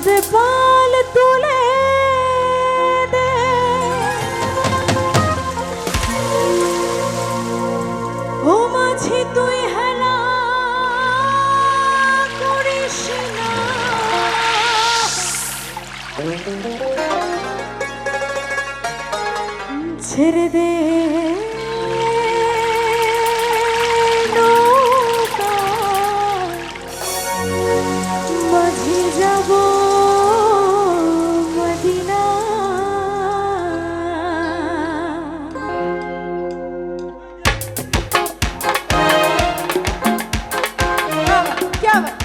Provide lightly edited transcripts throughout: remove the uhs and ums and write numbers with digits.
দে পাল তুলে দে ও মাঝি তুই হেলা করিস না ছেড়ে দে নৌকা মাঝি যাব মদিনা क्या बात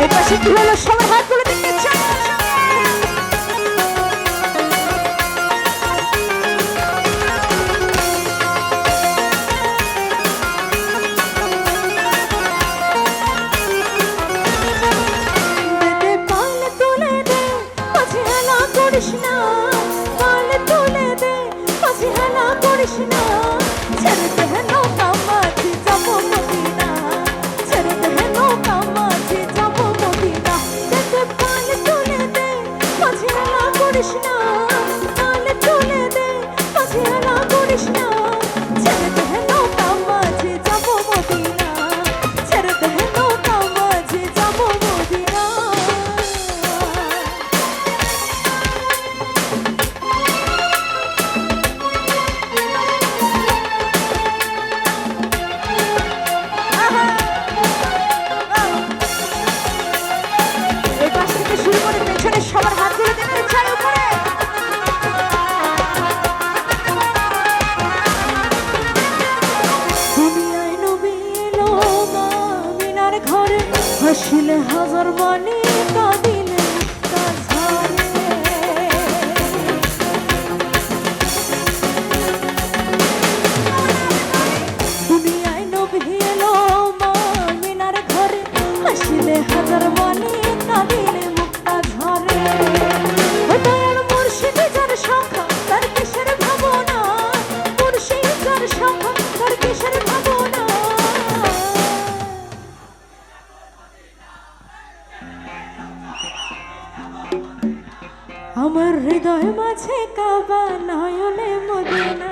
এপাশে কি হলো সবার হাতগুলো দেখতে চাই দে পাল তুলে দে মাঝি হেলা করিস না পাল তুলে দে মাঝি হেলা করিস না ছেড়ে দে নৌকা মাঝি যাব মদিনা ছেড়ে দে নৌকা মাঝি যাব মদিনা দে পাল তুলে দে মাঝি হেলা করিস না পাল তুলে দে মাঝি হেলা করিস না ছেড়ে দে নৌকা মাঝি যাব মদিনা ছেড়ে দে নৌকা মাঝি যাব মদিনা এই পাশ থেকে শুরু করে পেছনে সবার হাতগুলো দেখতে চাই উপরে দুনিয়ায় নবী এলো আমিনার ঘরে হাসিলে হাজার বাণী কাঁদিলে তার ঝরে দুনিয়ায় নবী এলো আমিনার ঘরে হাসিলে হাজার বাণী কাঁদিলে মুক্তা ঝরে ও দয়াল মুর্শিদ যার শাখা তার কিসের ভাবনা মুর্শিদ যার শাখা তার কিসের ভাবনা আমার হৃদয় মাঝে কাবা নয়নে মদিনা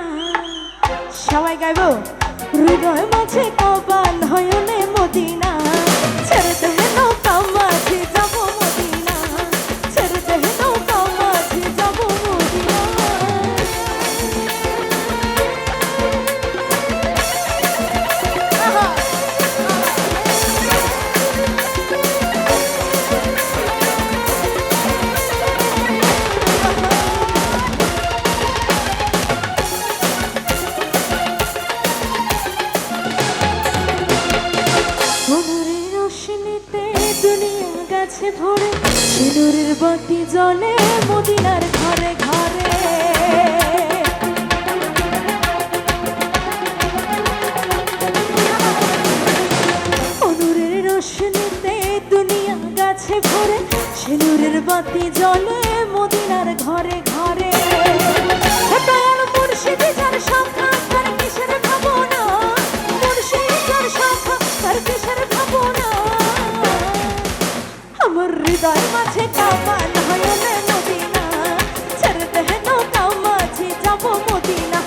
সবাই গাইবো হৃদয় মাঝে কাবা নয়নে মদিনা ছেড়ে দে নৌকা মাঝি যাব মদিনা ছেড়ে দে নৌকা মাঝি যাব মদিনা সোনারের রোশনীতে দুনিয়া গেছে ভরে সিঁদুরের বাতি জ্বলে মদিনার ঘরে ঘরে অনুরের রোশনীতে দুনিয়া গেছে ভরে সিঁদুরের বাতি জ্বলে মদিনার ঘরে ঘরে দয়াল মুর্শিদ যার শাখা তার কিসের ভাবনা মুর্শিদ যার শাখা তার কিসের ভাবনা আমার হৃদয় মাঝে কাবা নয়নে মদিনা ছেড়ে দে নৌকা মাঝি যাব মদিনা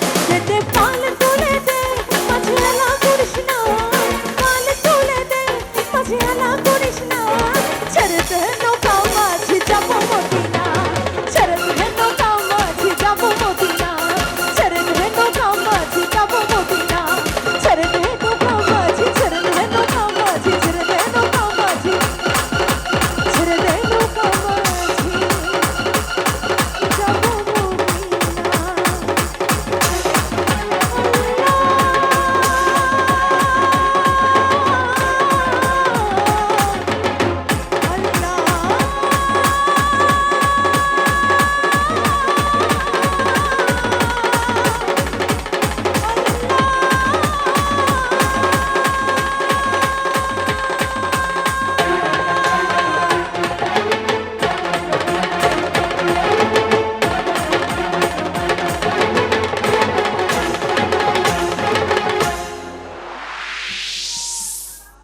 দে পাল তুলে দে মাঝি হেলা করিস না পাল তুলে দে মাঝি হেলা করিস না ছেড়ে দে